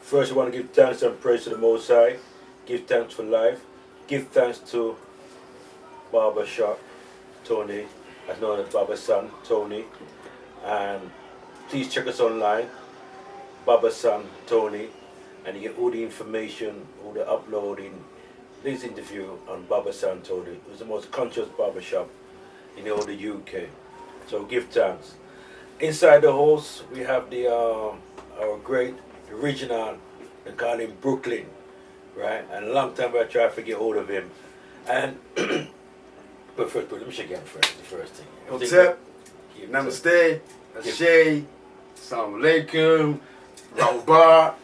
First, I want to give thanks and praise to the Most High. Give thanks for life. Give thanks to Barber Shop, Tony, as known as Babasontony. And please check us online, Babasontony, and you get all the information, all the uploading, this interview on Babasontony. It was the most conscious barbershop in all the UK. So give thanks. Inside the house, we have the our great original, they call him Brooklyn, right? And a long time I tried to get hold of him. And but first, let me shake your hand first. The first thing. Hotep, Namaste, Ashay, Assalamu alaikum, Rahubar,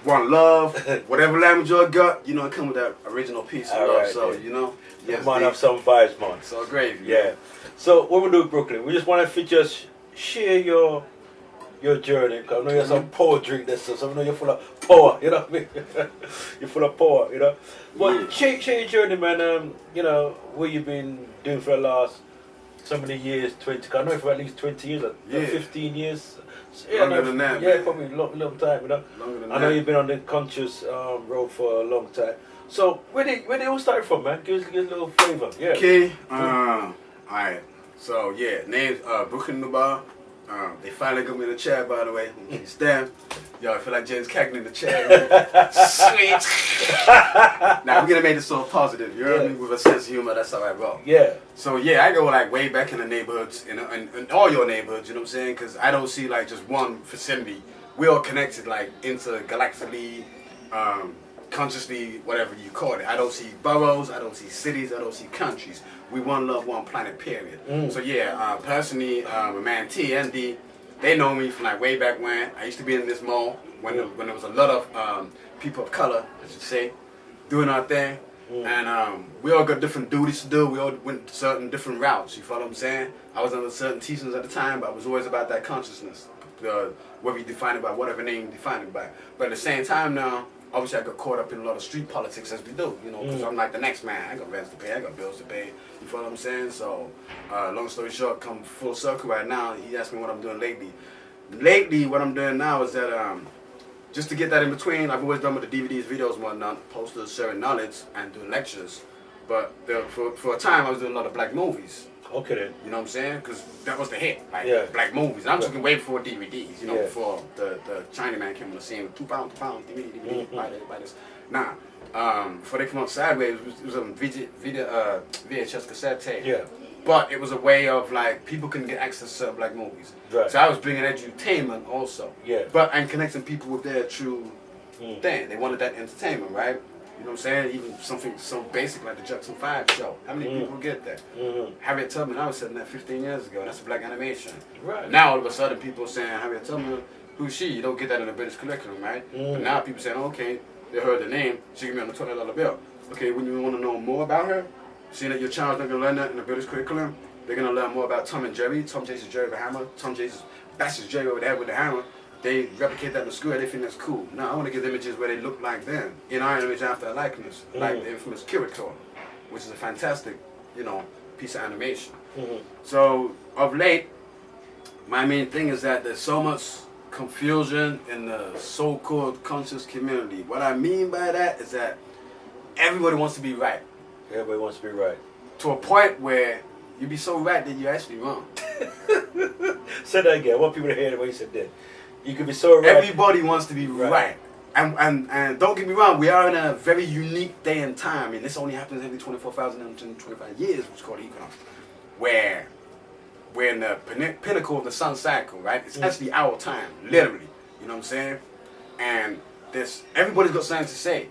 One Love, whatever language you got, you know, it come with that original piece of love. Right, so, you know, yes, man, have some vibes, man. So great. Yeah. So what we do, Brooklyn? We just want to just share your journey. Cause I know you have some poetry in this, so I know you're full of power. You know what I mean? You're full of power. You know. But share your journey, man. You know what you've been doing for the last so many years. 20. I know for at least 20 years, like 15 years. So, yeah, longer than that. Yeah, probably a long time. You know. Longer than I know you've been on the conscious road for a long time. So where they all started from, man? Give us a little flavor. Yeah. Okay. Alright. So yeah, name's Brooklyn Nubar. They finally got me in the chair, by the way. Stand. Yo, I feel like James Cagney in the chair. Sweet. Now we're gonna make this so positive. You know what I mean? With a sense of humor, that's how I roll. Yeah. So yeah, I go like way back in the neighborhoods, in all your neighborhoods. You know what I'm saying? Because I don't see like just one vicinity. We're all connected like intergalactically, consciously, whatever you call it. I don't see boroughs. I don't see cities. I don't see countries. We one love, one planet, period. So yeah, personally, my man T and D, they know me from like way back when. I used to be in this mall when there was a lot of people of color, I should say, doing our thing. And we all got different duties to do. We all went certain different routes. You follow what I'm saying? I was under certain teachings at the time, but I was always about that consciousness. Whether you define it by whatever name you define it by. But at the same time now, obviously I got caught up in a lot of street politics as we do, you know, because I'm like the next man. I got rents to pay, I got bills to pay, you feel what I'm saying? So, long story short, come full circle right now, he asked me what I'm doing lately. Lately, what I'm doing now is that, just to get that in between, I've always done with the DVDs, videos and whatnot, posters, sharing knowledge, and doing lectures. But for a time, I was doing a lot of black movies. Okay then. You know what I'm saying? Because that was the hit, like black movies. And I'm talking way before DVDs, you know, before the Chinaman came on the scene with £2, DVD, buy this. Nah, before they come out sideways, it was on VHS cassette tape. Yeah. But it was a way of like, people couldn't get access to certain black movies. Right. So I was bringing edutainment also. Yeah. But I'm connecting people with their true thing. They wanted that entertainment, right? You know what I'm saying? Even something so basic like the Jackson 5 show. How many people get that? Harriet Tubman, I was saying that 15 years ago. That's a black animation. Right. Now all of a sudden people are saying, Harriet Tubman, who's she? You don't get that in the British curriculum, right? But now people saying, okay, they heard the name, she give me on the $20 bill. Okay, when you want to know more about her, seeing that your child's not going to learn that in the British curriculum, they're going to learn more about Tom and Jerry. Tom Jason's Jerry with a hammer. Tom Jason's Bastards Jerry over there with the hammer. They replicate that in the school and they think that's cool. Now I want to give images where they look like them, in our image after a likeness, like the infamous Kirito, which is a fantastic, you know, piece of animation. So of late, my main thing is that there's so much confusion in the so-called conscious community. What I mean by that is that everybody wants to be right. Everybody wants to be right. To a point where you be so right that you're actually wrong. Say that again. I want people to hear what you said there. You could be so right. Everybody wants to be right. And don't get me wrong, we are in a very unique day and time. I mean, this only happens every 24,025 years, which is called equinox, where we're in the pinnacle of the sun cycle, right? It's actually our time, literally. You know what I'm saying? And everybody's got something to say.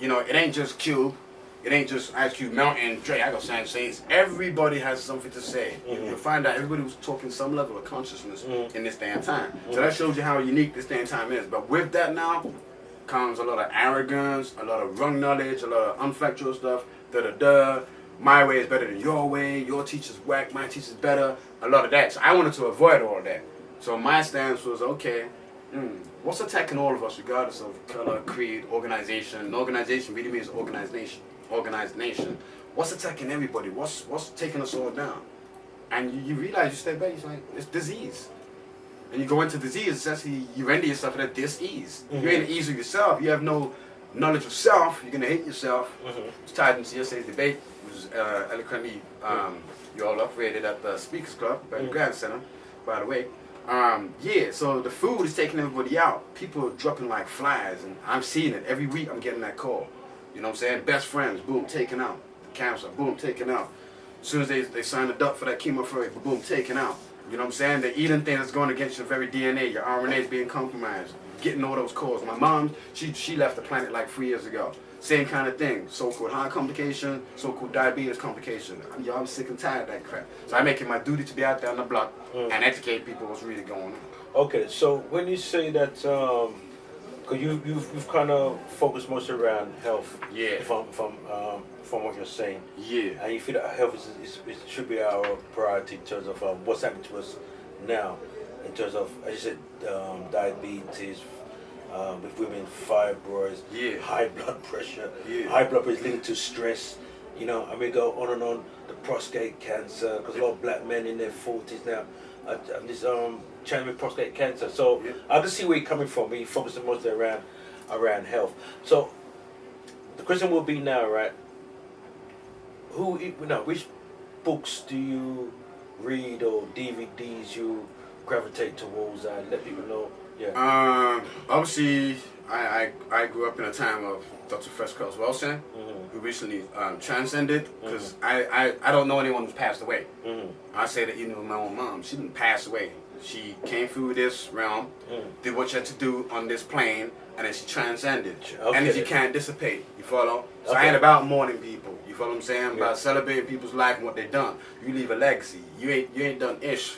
You know, it ain't just Cube. It ain't just Ice Cube, Mountain, Dre. I got something to say. Everybody has something to say. You'll find out everybody was talking some level of consciousness in this day and time. So that shows you how unique this day and time is. But with that now comes a lot of arrogance, a lot of wrong knowledge, a lot of unfactual stuff. My way is better than your way. Your teacher's whack. My teacher's better. A lot of that. So I wanted to avoid all of that. So my stance was, okay, what's attacking all of us regardless of color, creed, organization? An organization really means organized nation. What's attacking everybody? What's taking us all down? And you realize, you step back, you're like, it's disease. and you go into disease, it's actually you render yourself at a dis-ease. You ain't at ease with yourself. You have no knowledge of self. You're gonna hate yourself. It's tied into yesterday's debate, which was eloquently you all upgraded at the Speakers Club by the Grand Center, by the way. Yeah, so the food is taking everybody out. People are dropping like flies, and I'm seeing it every week. I'm getting that call. You know what I'm saying? Best friends, boom, taken out. Cancer, boom, taken out. As soon as they sign the up for that chemotherapy, boom, taken out. You know what I'm saying? They're eating things that's going against your very DNA. Your RNA is being compromised. Getting all those calls. My mom, she left the planet like 3 years ago. Same kind of thing. So-called heart complication, so-called diabetes complication. I'm sick and tired of that crap. So I make it my duty to be out there on the block and educate people what's really going on. Okay, so when you say that, because you've kind of focused most around health. Yeah. From what you're saying. Yeah. And you feel that health is should be our priority in terms of what's happening to us now, in terms of, as you said, diabetes, with women, fibroids, high blood pressure, high blood pressure is linked to stress, you know, and we go on and on, the prostate cancer, because a lot of black men in their 40s now are just challenged with prostate cancer. So I can see where you're coming from. You're focusing mostly around health. So the question will be now, right? Which books do you read or DVDs you gravitate towards? Let people know. Yeah. Obviously, I grew up in a time of Dr. Fresh Cross Wilson, who recently transcended, because I don't know anyone who's passed away. I say that even with my own mom, she didn't pass away. She came through this realm, did what she had to do on this plane, and then she transcended. Energy can't dissipate. You follow? So I ain't about mourning people. You follow what I'm saying? I'm about celebrating people's life and what they done. You leave a legacy. You ain't done ish.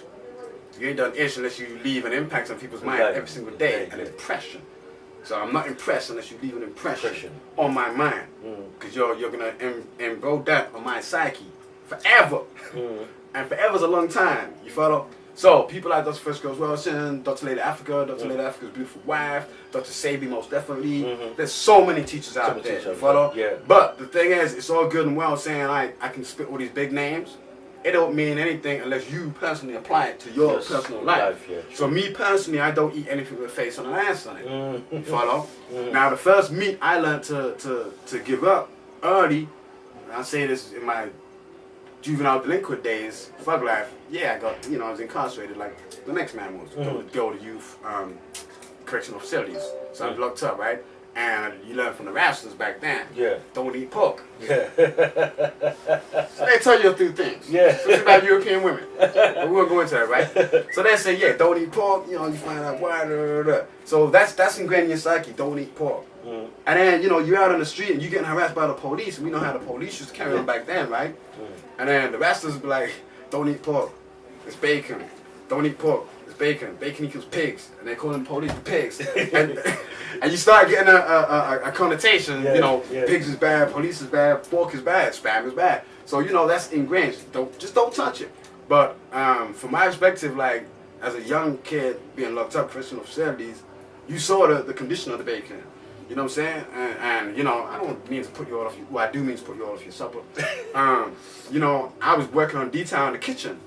You ain't done ish unless you leave an impact on people's mind every single day, an impression. So I'm not impressed unless you leave an impression on my mind, because you're gonna embroil that on my psyche forever, and forever's a long time. You follow? So people like Dr. Fresh Girls Wilson, Dr. Lady Africa, Dr. Lady Africa's beautiful wife, Dr. Sabi most definitely. There's so many teachers out there. You follow? Yeah. But the thing is, it's all good and well saying I can spit all these big names. It don't mean anything unless you personally apply it to your personal life. So me personally, I don't eat anything with face on an ass on it. You follow? Now the first meat I learned to give up early, and I say this in my juvenile delinquent days, thug life, I was incarcerated like the next man was. Go to youth correctional facilities. So I was locked up, right? And you learn from the rascals back then. Don't eat pork. So they tell you a few things. Especially about European women. But we won't go into that, right? So they say, don't eat pork. You find out why. So that's ingrained in your psyche. Don't eat pork. And then you're out on the street and you're getting harassed by the police. And we know how the police used to carry on back then, right? And then the rascals be like, don't eat pork. It's bacon. Don't eat pork. It's bacon. Bacon equals pigs. And they call them police pigs. And you start getting a connotation, pigs is bad, police is bad, pork is bad, spam is bad. So, that's ingrained. Don't touch it. But from my perspective, like, as a young kid being locked up, correctional facilities, you saw the condition of the bacon. You know what I'm saying? And I don't mean to put you all off, well, I do mean to put you all off your supper. I was working on detail in the kitchen.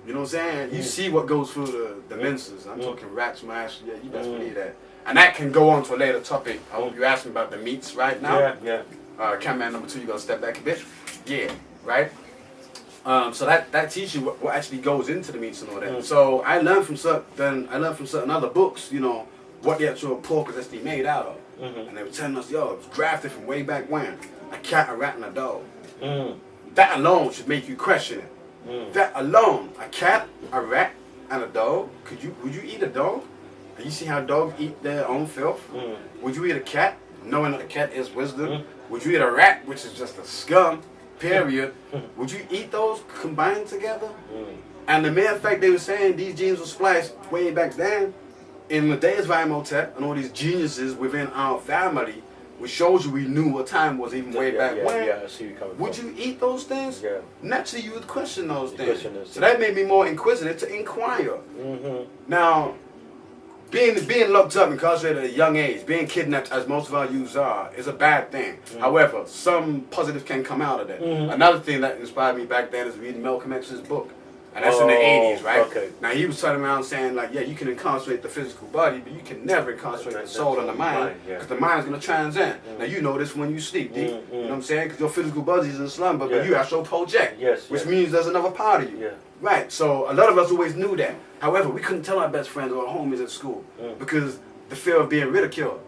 You know what I'm saying? You see what goes through the menses. I'm talking rats, mash, you best believe that. And that can go on to a later topic. I hope you asked me about the meats right now. Cameraman number 2, you gotta step back a bit. Right? So that teaches you what actually goes into the meats and all that. So I learned from certain other books, what the actual pork is actually made out of. And they were telling us, it was grafted from way back when. A cat, a rat, and a dog. That alone should make you question it. That alone, a cat, a rat, and a dog. Would you eat a dog? And you see how dogs eat their own filth? Would you eat a cat, knowing that a cat is wisdom? Would you eat a rat, which is just a scum, period? Would you eat those combined together? And the mere fact they were saying these genes were spliced way back then, in the days of Imhotep and all these geniuses within our family, which shows you we knew what time was even way back when. I see you coming would you eat those things? Naturally, you would question those things. So that that made me more inquisitive to inquire. Now, being locked up, incarcerated at a young age, being kidnapped, as most of our youths are, is a bad thing. However, some positives can come out of that. Another thing that inspired me back then is reading Malcolm X's book, And that's in the 80s, right? Okay. Now he was turning around saying like, yeah, you can incarcerate the physical body, but you can never incarcerate the soul and the mind, because the mind's gonna transcend. Now you know this when you sleep, D. You know what I'm saying? Because your physical body's in slumber, but you astral project, which means there's another part of you. Right. So a lot of us always knew that. However, we couldn't tell our best friends or our homies at school because the fear of being ridiculed.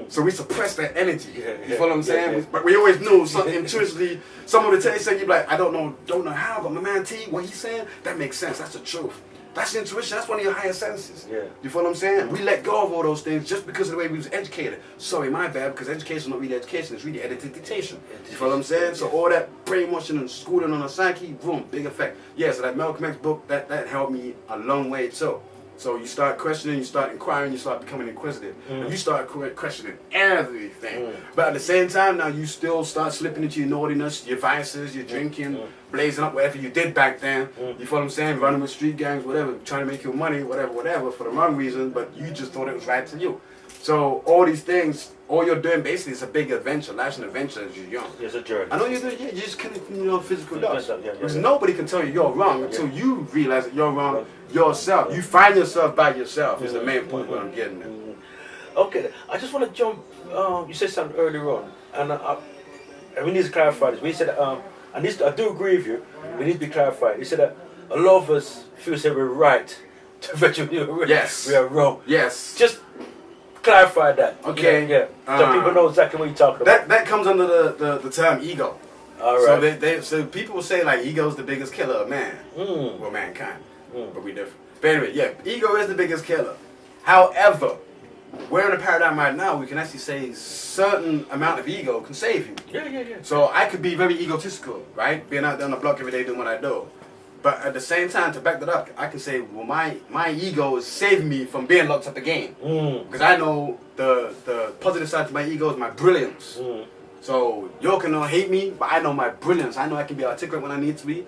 So we suppressed that energy. You feel what I'm saying? But we always knew something intuitively. Someone would tell you something, you'd be like, I don't know how, but my man T, what he's saying, that makes sense. That's the truth. That's intuition. That's one of your higher senses. You feel what I'm saying? We let go of all those things just because of the way we was educated. Sorry, my bad, because education is not really education, it's really editation. You feel what I'm saying? So all that brainwashing and schooling on the psyche, boom, big effect. Yeah, so that Malcolm X book, that helped me a long way too. So you start questioning, you start inquiring, you start becoming inquisitive. And you start questioning everything. But at the same time, now you still start slipping into your naughtiness, your vices, your drinking, blazing up whatever you did back then. You feel what I'm saying? Running with street gangs, whatever, trying to make your money, whatever, for the wrong reason, but you just thought it was right to you. So all these things, all you're doing basically is a big adventure. Life's an adventure as you're young. It's a journey. I know you're doing, you just connecting your physical dots. Because nobody can tell you you're wrong until you realize that you're wrong yourself. You find yourself by yourself is the main point what I'm getting at. Okay, I just want to jump, you said something earlier on, and we need to clarify this. We said, I do agree with you, we need to be clarified. You said that a lot of us feel that we're right to virtually we are wrong. Yes. Just clarify that. Okay. So people know exactly what you're talking about. That comes under the term ego. All right. So people will say like ego's the biggest killer of man. Well, mankind. But we different. But anyway, yeah, ego is the biggest killer. However, we're in a paradigm right now we can actually say certain amount of ego can save you. Yeah. So I could be very egotistical, right? Being out there on the block every day doing what I do. But at the same time, to back that up, I can say, well, my ego is saving me from being locked up again. Because I know the positive side to my ego is my brilliance. So y'all can hate me, but I know my brilliance. I know I can be articulate when I need to be.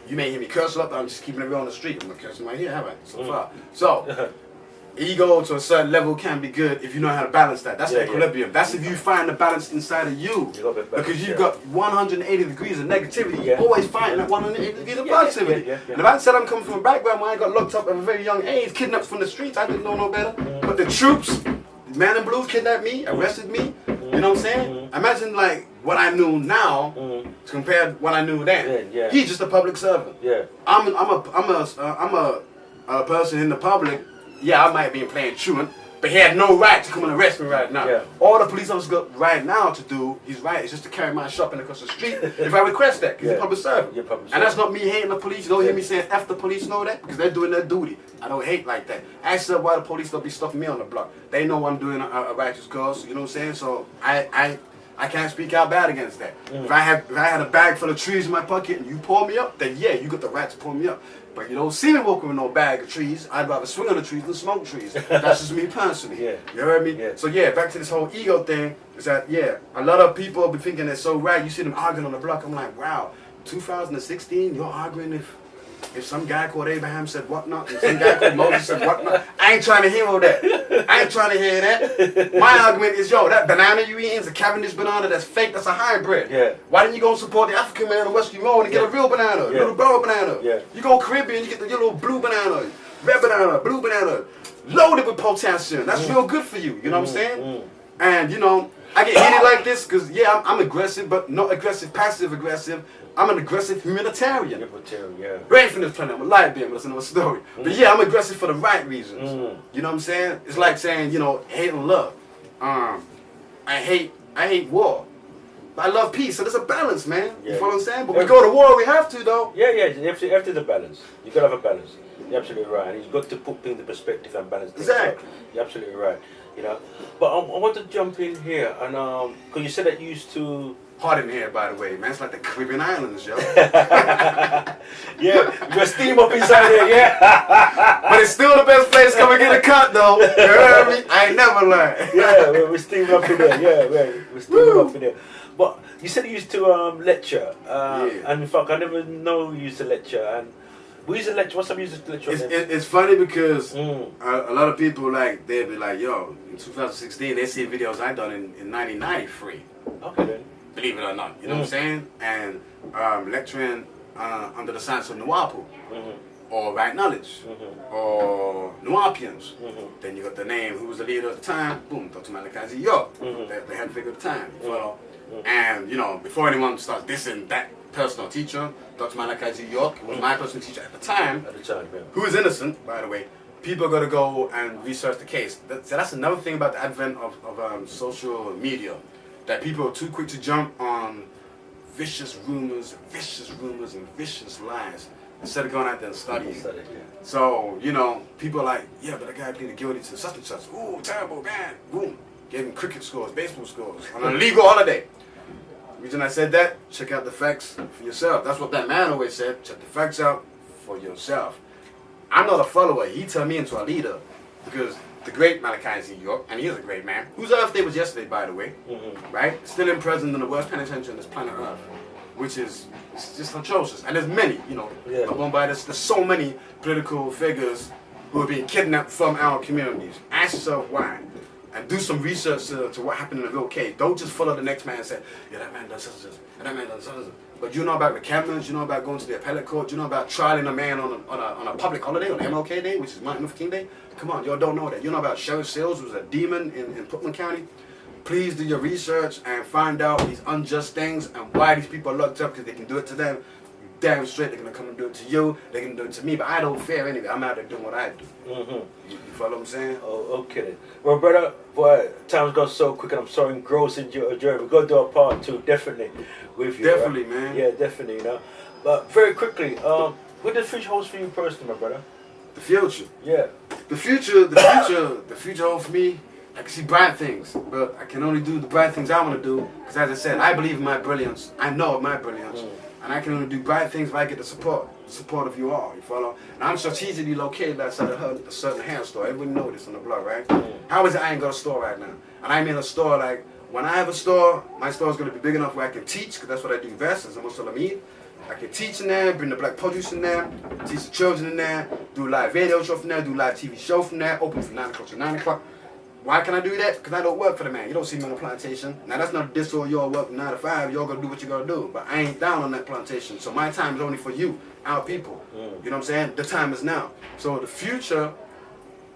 You may hear me curse a lot, but I'm just keeping it real on the street. I'm not cursing right here, have I? So far. So ego to a certain level can be good if you know how to balance that. That's the equilibrium. That's if you find the balance inside of you. Because you've got 180 degrees of negativity. You always find that 180 degrees of positivity. And if I said I'm coming from a background where I got locked up at a very young age, kidnapped from the streets, I didn't know no better. But the troops, man in blue kidnapped me, arrested me. You know what I'm saying? Imagine like what I knew now compared to what I knew then. He's just a public servant. I'm a person in the public. Yeah, I might be playing truant, but he had no right to come and arrest me right now. All the police officers got right now to do, he's right, is just to carry my shopping across the street if I request that, because he's a public servant. And that's not me hating the police. You don't hear me saying F the police, know that? Because they're doing their duty. I don't hate like that. Ask them why the police don't be stuffing me on the block. They know I'm doing a righteous cause, you know what I'm saying? So I can't speak out bad against that. If I had a bag full of trees in my pocket and you pull me up, then yeah, you got the right to pull me up. But you don't see me walking with no bag of trees. I'd rather swing on the trees than smoke trees. That's just me personally. You heard me? So yeah, back to this whole ego thing, is that a lot of people be thinking they're so right. You see them arguing on the block. I'm like, wow, 2016, you're arguing if some guy called Abraham said whatnot, and some guy called Moses said whatnot. I ain't trying to hear all that. I ain't trying to hear that. My argument is, yo, that banana you eating is a Cavendish banana that's fake, that's a hybrid. Why didn't you go support the African man on Western Road and get a real banana, a little brown banana? You go Caribbean, you get the little blue banana, red banana, blue banana, loaded with potassium. That's real good for you, you know what I'm saying? And, you know, I get heated like this because, yeah, I'm aggressive, but not aggressive, passive aggressive. I'm an aggressive humanitarian. Right from this planet, I'm a light being, but that's another story. But yeah, I'm aggressive for the right reasons. You know what I'm saying? It's like saying, you know, hate and love. I hate war. But I love peace, so there's a balance, man. You follow what I'm saying? But we go to war, we have to, though. You have to the balance. You gotta have a balance. You're absolutely right. And you've got to put things in perspective and balance things. Exactly. You're absolutely right. You know. But I want to jump in here and because you said that you used to. Hot in here, by the way, man. It's like the Caribbean Islands, yo. You got steam up inside there, But it's still the best place to come and get a cut, though. You heard me? I ain't never learned. We're steaming up in there. We're steaming up in there. But you said you used to lecture, and in fact, I never know you used to lecture. And we used to lecture. What's up? You used to lecture? It's funny because a lot of people they'd be like, yo, in 2016 they see videos I done in 1993. Okay then. Believe it or not, you know what I'm saying? And lecturing under the science of Nuwapu. or Right Knowledge, or Nuapians. Then you got the name, who was the leader at the time? Boom, Dr. Malachi York, the head figure at the time. You follow? And you know, before anyone starts dissing that personal teacher, Dr. Malachi York was my personal teacher at the time. Who is innocent, by the way. People got to go and research the case. That's another thing about the advent of social media, that people are too quick to jump on vicious rumors, and vicious lies, instead of going out there and studying. So, you know, people are like, yeah, but that guy pleaded guilty to such and such. Ooh, terrible, man. Boom. Gave him cricket scores, baseball scores, on an illegal holiday. The reason I said that, check out the facts for yourself. That's what that man always said. Check the facts out for yourself. I'm not a follower. He turned me into a leader. Because the great Malachi Z. York, and he is a great man, whose Earth Day was yesterday, by the way, right? Still imprisoned in the worst penitentiary on this planet Earth, which is just atrocious. And there's many, you know, there's so many political figures who are being kidnapped from our communities. Ask yourself why. And do some research to what happened in the real case. Don't just follow the next man and say, yeah, that man done such and such, and that man done such and such. But you know about recappments, you know about going to the appellate court, you know about trialing a man on a public holiday, on MLK Day, which is Martin Luther King Day. Come on, y'all don't know that. You know about Sheriff Sales, who was a demon in Brooklyn County. Please do your research and find out these unjust things and why these people are locked up, because they can do it to them. Damn straight, they're going to come and do it to you, they're going to do it to me, but I don't fear anyway. I'm out there doing what I do. You follow what I'm saying? Oh, okay. Well, brother, boy, time's gone so quick, and I'm so engrossed in your journey. We're going to do a part 2, definitely, with you. Definitely, right? man. Yeah, definitely, you know. But very quickly, what does the future holds for you personally, my brother? The future? Yeah. The future holds for me. I can see bright things, but I can only do the bright things I want to do, because as I said, I believe in my brilliance. I know of my brilliance. And I can only do bright things if I get the support of you all, you follow? And I'm strategically located outside a certain hair store. Everybody know this on the block, right? How is it I ain't got a store right now? And I'm in a store, like, when I have a store, my store is going to be big enough where I can teach, because that's what I do best, as a Muslim. I can teach in there, bring the black produce in there, teach the children in there, do a live radio show from there, do a live TV show from there, open from 9 o'clock to 9 o'clock. Why can I do that? Because I don't work for the man. You don't see me on the plantation. Now, that's not a diss or y'all work 9 to 5. Y'all gonna do what you gotta do. But I ain't down on that plantation. So my time is only for you, our people. You know what I'm saying? The time is now. So the future,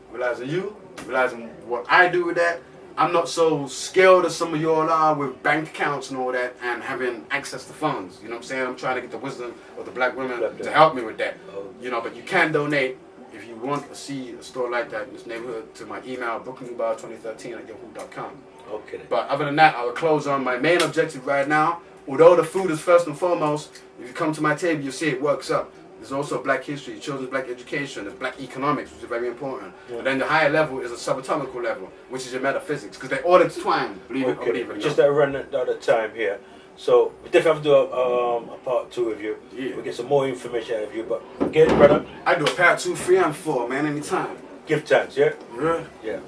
realizing you, realizing what I do with that, I'm not so skilled as some of y'all are with bank accounts and all that and having access to funds. You know what I'm saying? I'm trying to get the wisdom of the black women to help me with that. You know, but you can donate. If you want to see a store like that in this neighborhood, to my email, bookingbar2013@yahoo.com. Okay. But other than that, I will close on my main objective right now. Although the food is first and foremost, if you come to my table, you see it works up. There's also black history, children's black education, there's black economics, which is very important. And then the higher level is a subatomical level, which is your metaphysics, because they're all intertwined, believe it or believe it. Just that run out of time here. So we definitely have to do a part 2 of you. Yeah. We get some more information out of you. But again, brother, I do a part 2, 3, and 4, man, anytime. Give thanks, yeah? Yeah. Yeah.